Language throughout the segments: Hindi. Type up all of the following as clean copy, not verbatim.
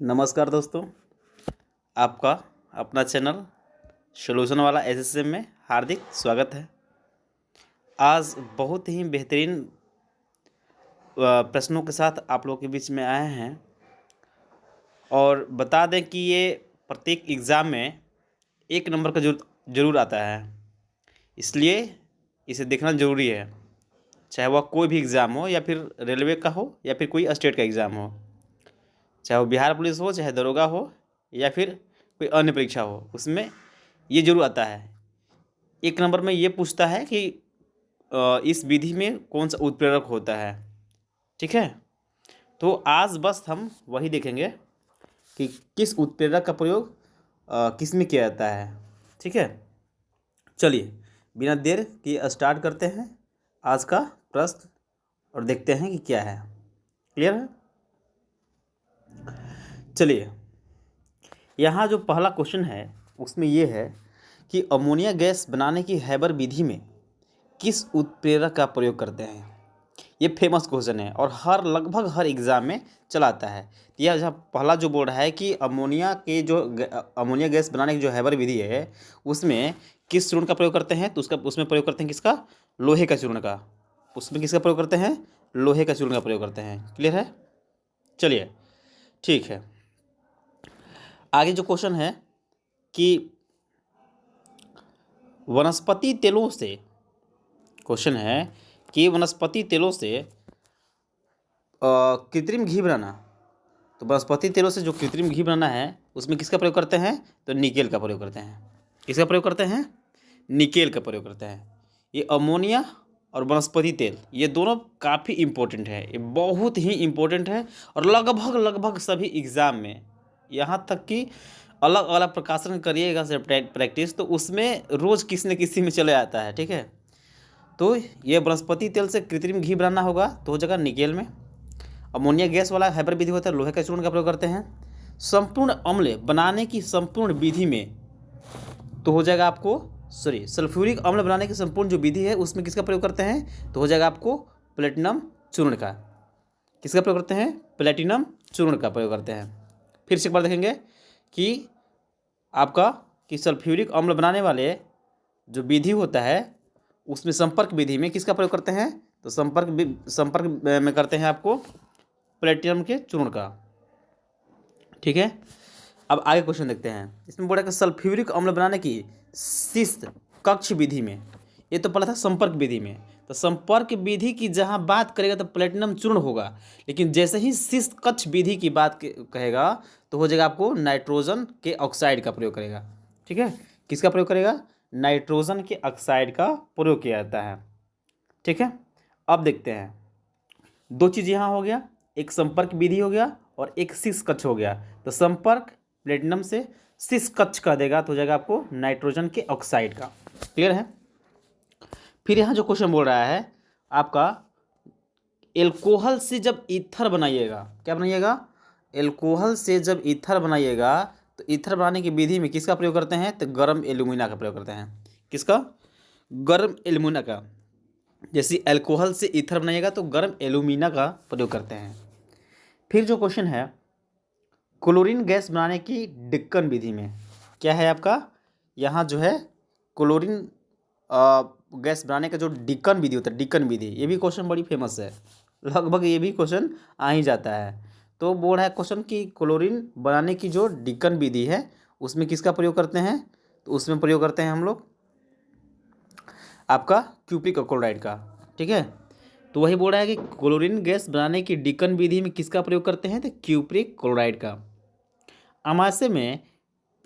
नमस्कार दोस्तों, आपका अपना चैनल सॉल्यूशन वाला एसएसएम में हार्दिक स्वागत है। आज बहुत ही बेहतरीन प्रश्नों के साथ आप लोगों के बीच में आए हैं और बता दें कि ये प्रत्येक एग्ज़ाम में 1 नंबर का जरूर आता है, इसलिए इसे देखना ज़रूरी है। चाहे वह कोई भी एग्ज़ाम हो या फिर रेलवे का हो या फिर कोई स्टेट का एग्ज़ाम हो, चाहे वो बिहार पुलिस हो, चाहे दरोगा हो या फिर कोई अन्य परीक्षा हो, उसमें ये जरूर आता है। 1 नंबर में ये पूछता है कि इस विधि में कौन सा उत्प्रेरक होता है। ठीक है, तो आज बस हम वही देखेंगे कि किस उत्प्रेरक का प्रयोग किस में किया जाता है। ठीक है, चलिए बिना देर के स्टार्ट करते हैं आज का प्रश्न और देखते हैं कि क्या है। क्लियर है? चलिए, यहाँ जो पहला क्वेश्चन है उसमें ये है कि अमोनिया गैस बनाने की हैबर विधि में किस उत्प्रेरक का प्रयोग करते हैं। ये फेमस क्वेश्चन है और लगभग हर एग्ज़ाम में चला आता है। यह जहाँ पहला जो बोल रहा है कि अमोनिया गैस बनाने की जो हैबर विधि है उसमें किस चूर्ण का प्रयोग करते हैं, तो उसमें प्रयोग करते हैं किसका? लोहे का चूर्ण का। उसमें किसका प्रयोग करते हैं? लोहे का चूर्ण का प्रयोग करते हैं। क्लियर है? चलिए ठीक है, आगे जो क्वेश्चन है कि वनस्पति तेलों से कृत्रिम घी बनाना, तो वनस्पति तेलों से जो कृत्रिम घी बनाना है उसमें किसका प्रयोग करते हैं? तो निकेल का प्रयोग करते हैं। किसका प्रयोग करते हैं? निकेल का प्रयोग करते हैं। ये अमोनिया और वनस्पति तेल ये दोनों काफ़ी इम्पोर्टेंट है, ये बहुत ही इम्पोर्टेंट है और लगभग सभी एग्ज़ाम में, यहाँ तक कि अलग अलग प्रकाशन करिएगा सर प्रैक्टिस, तो उसमें रोज़ किसी न किसी में चले आता है। ठीक है, तो ये वनस्पति तेल से कृत्रिम घी बनाना होगा तो हो जाएगा निकेल में। अमोनिया गैस वाला हैबर विधि होता है, लोहे का चूर्ण का प्रयोग करते हैं। संपूर्ण अम्ल बनाने की संपूर्ण विधि में तो हो जाएगा आपको सल्फ्यूरिक अम्ल बनाने की संपूर्ण जो विधि है उसमें किसका प्रयोग करते हैं? तो हो जाएगा आपको प्लेटिनम चूर्ण का। किसका प्रयोग करते हैं? प्लेटिनम चूर्ण का प्रयोग करते हैं। फिर से एक बार देखेंगे कि आपका कि सल्फ्यूरिक अम्ल बनाने वाले जो विधि होता है उसमें संपर्क विधि में किसका प्रयोग करते हैं? तो संपर्क में करते हैं आपको प्लेटिनम के चूर्ण का। ठीक है, अब आगे क्वेश्चन देखते हैं। इसमें बोला कि सल्फ्यूरिक अम्ल बनाने की शिस्त कक्ष विधि में, ये तो पढ़ा था संपर्क विधि में, तो संपर्क विधि की जहाँ बात करेगा तो प्लेटिनम चूर्ण होगा, लेकिन जैसे ही शिस्त कक्ष विधि की बात कहेगा तो हो जाएगा आपको नाइट्रोजन के ऑक्साइड का प्रयोग करेगा। ठीक है, किसका प्रयोग करेगा? नाइट्रोजन के ऑक्साइड का प्रयोग किया जाता है। ठीक है, अब देखते हैं, दो चीज़ यहाँ हो गया, एक संपर्क विधि हो गया और एक शिस्त कक्ष हो गया। तो संपर्क प्लेटिनम से शिस्त कक्ष का देगा तो हो जाएगा आपको नाइट्रोजन के ऑक्साइड का। क्लियर है? फिर यहाँ जो क्वेश्चन बोल रहा है आपका, एल्कोहल से जब ईथर बनाइएगा, क्या बनाइएगा? एल्कोहल से जब ईथर बनाइएगा तो ईथर बनाने की विधि में किसका प्रयोग करते हैं? तो गर्म एल्यूमिना का प्रयोग करते हैं। किसका? गर्म एल्यूमिना का। जैसे एल्कोहल से ईथर बनाइएगा तो गर्म एल्यूमिना का प्रयोग करते हैं। फिर जो क्वेश्चन है, क्लोरीन गैस बनाने की डिक्कन विधि में क्या है आपका? यहाँ जो है क्लोरीन गैस बनाने का जो डिक्कन विधि होता है, डिक्कन विधि, ये भी क्वेश्चन बड़ी फेमस है, लगभग ये भी क्वेश्चन आ ही जाता है। तो बोल रहा है क्वेश्चन कि क्लोरीन बनाने की जो डिक्कन विधि है उसमें किसका प्रयोग करते हैं? तो उसमें प्रयोग करते हैं हम लोग आपका क्यूप्रिक क्लोराइड का। ठीक है, तो वही बोल रहा है कि क्लोरीन गैस बनाने की डिक्कन विधि में किसका प्रयोग करते हैं? तो क्यूप्रिक क्लोराइड का। अमाशय में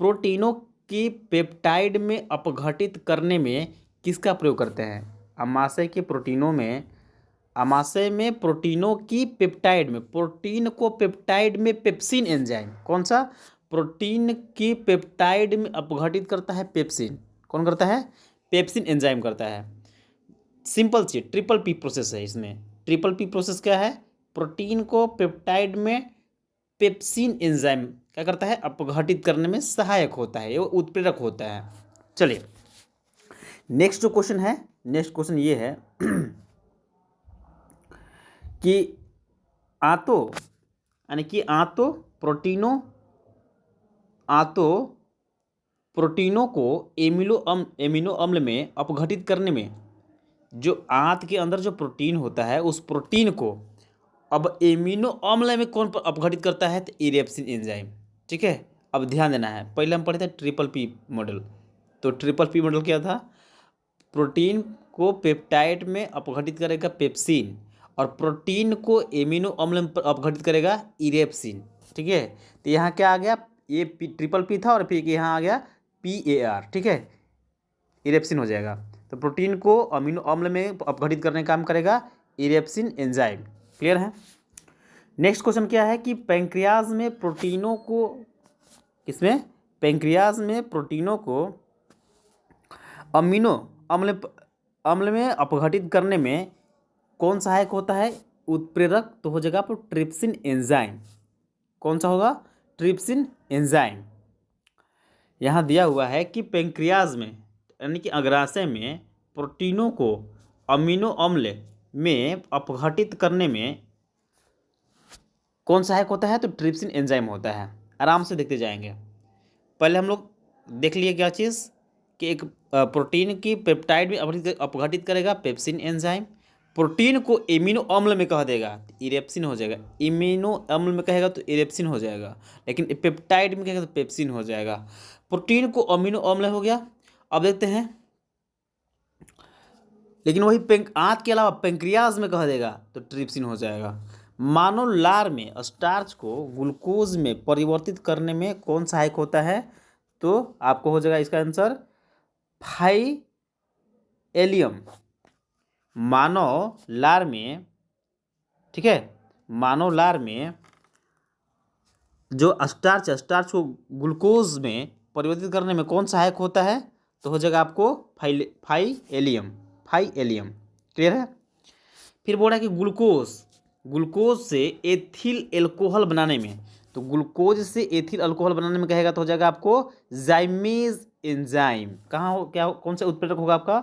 प्रोटीनों की पेप्टाइड में अपघटित करने में किसका प्रयोग करते हैं? अमाशय में प्रोटीनों की पेप्टाइड में, प्रोटीन को पेप्टाइड में पेप्सिन एंजाइम, कौन सा? प्रोटीन की पेप्टाइड में अपघटित करता है पेप्सिन। कौन करता है? पेप्सिन एंजाइम करता है। Simple C triple P process है इसमें। ट्रिपल पी प्रोसेस क्या है? प्रोटीन को पेप्टाइड में पेप्सिन एंजाइम क्या करता है? अपघटित करने में सहायक होता है, वो उत्प्रेरक होता है। चलिए नेक्स्ट जो क्वेश्चन है, नेक्स्ट क्वेश्चन ये है कि आतो यानी कि आतो प्रोटीनों को एमिनो अम्ल में अपघटित करने में, जो आंत के अंदर जो प्रोटीन होता है उस प्रोटीन को अब एमिनो अम्ल में कौन अपघटित करता है, तो इरेप्सिन एंजाइम। ठीक है, अब ध्यान देना है, पहले हम पढ़े थे ट्रिपल पी मॉडल। तो ट्रिपल पी मॉडल क्या था, प्रोटीन को पेप्टाइड में अपघटित करेगा पेप्सिन, और प्रोटीन को एमिनो अम्ल में अपघटित करेगा इरेप्सिन। ठीक है, तो यहाँ क्या आ गया, ये ट्रिपल पी था और फिर यहाँ आ गया PAR। ठीक है, इरेप्सिन हो जाएगा। तो प्रोटीन को अमीनो अम्ल में अपघटित करने का काम करेगा इरेप्सिन एंजाइम। क्लियर है। नेक्स्ट क्वेश्चन क्या है कि पैंक्रियाज में प्रोटीनों को, किसमें, पैंक्रियाज में प्रोटीनों को अमीनो अम्ल में अपघटित करने में कौन सहायक होता है, उत्प्रेरक। तो हो जाएगा आपको ट्रिप्सिन एंजाइम। कौन सा होगा, ट्रिप्सिन एंजाइम। यहाँ दिया हुआ है कि पैंक्रियाज में यानी कि अग्राशय में प्रोटीनों को अमीनो अम्ल में अपघटित करने में कौन सहायक होता है, तो ट्रिप्सिन एंजाइम होता है। आराम से देखते जाएंगे। पहले हम लोग देख लिए क्या चीज़ कि एक प्रोटीन की पेप्टाइड में अपघटित करेगा पेप्सिन एंजाइम, प्रोटीन को एमिनो अम्ल में कह देगा इरेप्सिन हो जाएगा, इमिनो अम्ल में कहेगा तो इरेप्सिन हो जाएगा, लेकिन पेप्टाइड में कहेगा तो पेप्सिन हो जाएगा। प्रोटीन को अमीनो अम्ल हो गया। अब देखते हैं, लेकिन वही आंत के अलावा पेंक्रियाज में कह देगा तो ट्रिप्सिन हो जाएगा। मानव लार में स्टार्च को ग्लूकोज में परिवर्तित करने में कौन सहायक होता है, तो आपको हो जाएगा इसका आंसर फाइलेलियम। मानव लार में, ठीक है, मानव लार में जो स्टार्च को ग्लूकोज में परिवर्तित करने में कौन सहायक होता है, तो हो जाएगा आपको फाइलेलियम। क्लियर है। फिर बोल रहा है कि ग्लूकोज से एथिल एल्कोहल बनाने में, तो ग्लूकोज से एथिल अल्कोहल बनाने में कहेगा तो हो जाएगा आपको जाइमेज एंजाइम। कहाँ हो, क्या हो, कौन सा उत्प्रेरक होगा आपका,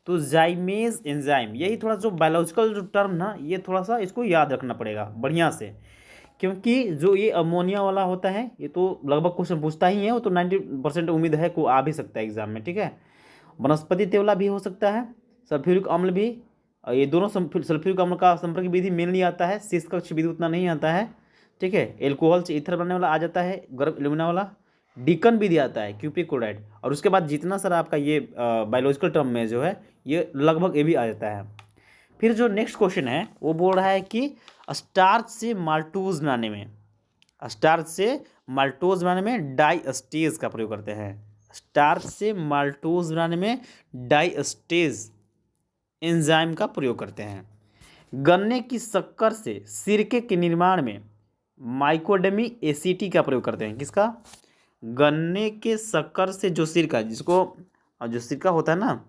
तो जाइमेज एंजाइम। यही थोड़ा जो बायोलॉजिकल जो टर्म ना, ये थोड़ा सा इसको याद रखना पड़ेगा बढ़िया से, क्योंकि जो ये अमोनिया वाला होता है ये तो लगभग क्वेश्चन पूछता ही है, वो तो 90% उम्मीद है को आ भी सकता है एग्जाम में। ठीक है, वनस्पति तेवला भी हो सकता है, सल्फ्यूरिक अम्ल भी। ये दोनों सल्फ्यूरिक अम्ल का संपर्क विधि मेनली आता है, शीर्ष कक्ष विधि उतना नहीं आता है। ठीक है, एल्कोहल से ईथर बनने वाला आ जाता है, गर्म एल्यूमिना वाला। डीकन विधि आता है, क्यूप्रिक क्लोराइड। और उसके बाद जितना सारा आपका ये बायोलॉजिकल टर्म में जो है ये लगभग ये भी आ जाता है। फिर जो नेक्स्ट क्वेश्चन है वो बोल रहा है कि स्टार्च से माल्टोज बनाने में डाइस्टेज का प्रयोग करते हैं। स्टार्च से माल्टोज बनाने में डाइस्टेज एंजाइम का प्रयोग करते हैं। गन्ने की शक्कर से सिरके के निर्माण में माइकोडेमी एसिटी का प्रयोग करते हैं। किसका, गन्ने के शक्कर से जो सिरका, जो सिरका होता है ना,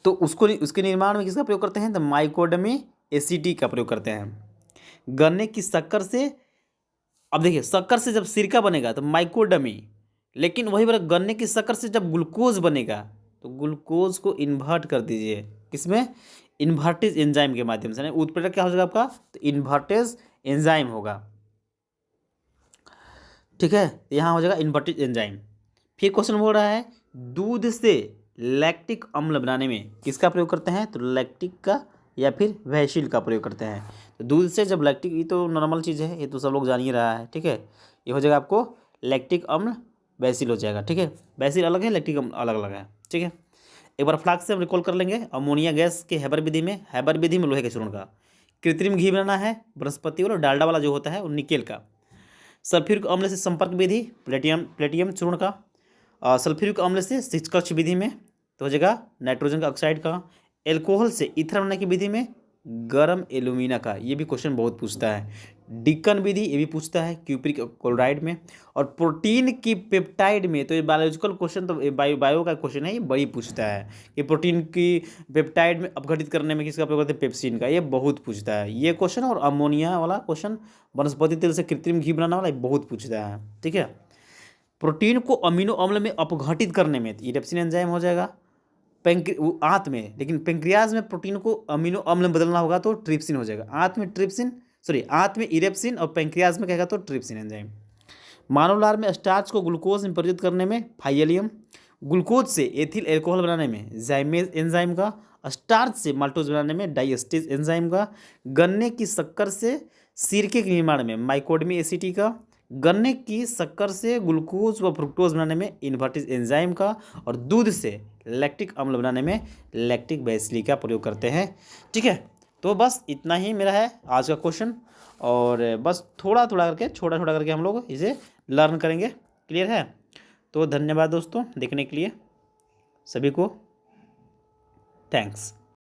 तो उसके निर्माण में किसका प्रयोग करते हैं, तो माइकोडेमी एसिटी का प्रयोग करते हैं। गन्ने की शक्कर से, अब देखिए शक्कर से जब सिरका बनेगा तो माइकोडेमी, लेकिन वही बार गन्ने की शक्कर से जब ग्लूकोज बनेगा तो ग्लूकोज को इन्वर्ट कर दीजिए, किसमें, इन्वर्टेज एंजाइम के माध्यम से। उत्प्रेरक क्या हो जाएगा आपका, तो इन्वर्टेज एंजाइम होगा। ठीक है, यहाँ हो जाएगा इन्वर्टेज एंजाइम। फिर क्वेश्चन बोल रहा है दूध से लैक्टिक अम्ल बनाने में किसका प्रयोग करते हैं, तो लैक्टिक का या फिर वैसिल का प्रयोग करते हैं। तो दूध से जब लैक्टिक, ये तो नॉर्मल चीज़ है, ये तो सब लोग जान ही रहा है। ठीक है, ये हो जाएगा आपको लैक्टिक अम्ल वैसिल हो जाएगा। ठीक है, वैसिल अलग है, लैक्टिक अम्ल अलग अलग है। ठीक है, एक बार फ्लास्क से हम रिकॉल कर लेंगे। अमोनिया गैस के हैबर विधि में लोहे के चूर्ण का, कृत्रिम घी बनाना है वनस्पति वाला, डालडा वाला जो होता है वो निकेल का। सल्फ्यूरिक अम्ल से संपर्क विधि प्लेटियम चूर्ण का। सल्फ्यूरिक अम्ल से शिक्षकक्ष विधि में तो हो जाएगा नाइट्रोजन का ऑक्साइड का। एल्कोहल से ईथर बनाने की विधि में गर्म एल्यूमिना का, ये भी क्वेश्चन बहुत पूछता है। डिकन विधि ये भी पूछता है क्यूप्रिक क्लोराइड में। और प्रोटीन की पेप्टाइड में, तो ये बायोलॉजिकल क्वेश्चन, तो बायो का क्वेश्चन है, ये बड़ी पूछता है कि प्रोटीन की पेप्टाइड में अपघटित करने में किसका प्रयोग करते हैं, पेप्सिन का, ये बहुत पूछता है ये क्वेश्चन। और अमोनिया वाला क्वेश्चन, वनस्पति तेल से कृत्रिम घी बनाने वाला, ये बहुत पूछता है। ठीक है, प्रोटीन को अमीनो अम्ल में अपघटित करने में इरेप्सिन एंजाइम हो जाएगा आंत में, लेकिन पेंक्रियाज में प्रोटीन को अमीनो अम्ल में बदलना होगा तो ट्रिप्सिन हो जाएगा। आंत में ट्रिप्सिन, सॉरी आंत में इरेप्सिन और पेंक्रियाज में कहेगा तो ट्रिप्सिन एंजाइम। मानव लार में स्टार्च को ग्लूकोज में परिवर्तित करने में फाइलियम, ग्लूकोज से एथिल एल्कोहल बनाने में जाइमेज एंजाइम का, स्टार्च से माल्टोज बनाने में डाइएस्टेज एंजाइम का, गन्ने की शक्कर से सिरके के निर्माण में माइकोडमी एसिटी का, गन्ने की शक्कर से ग्लूकोज व फ्रुक्टोज बनाने में इन्वर्टेज एंजाइम का, और दूध से लैक्टिक अम्ल बनाने में लैक्टिक बेसिली का प्रयोग करते हैं। ठीक है, तो बस इतना ही मेरा है आज का क्वेश्चन, और बस थोड़ा थोड़ा करके छोटा छोटा करके हम लोग इसे लर्न करेंगे। क्लियर है? तो धन्यवाद दोस्तों देखने के लिए, सभी को थैंक्स।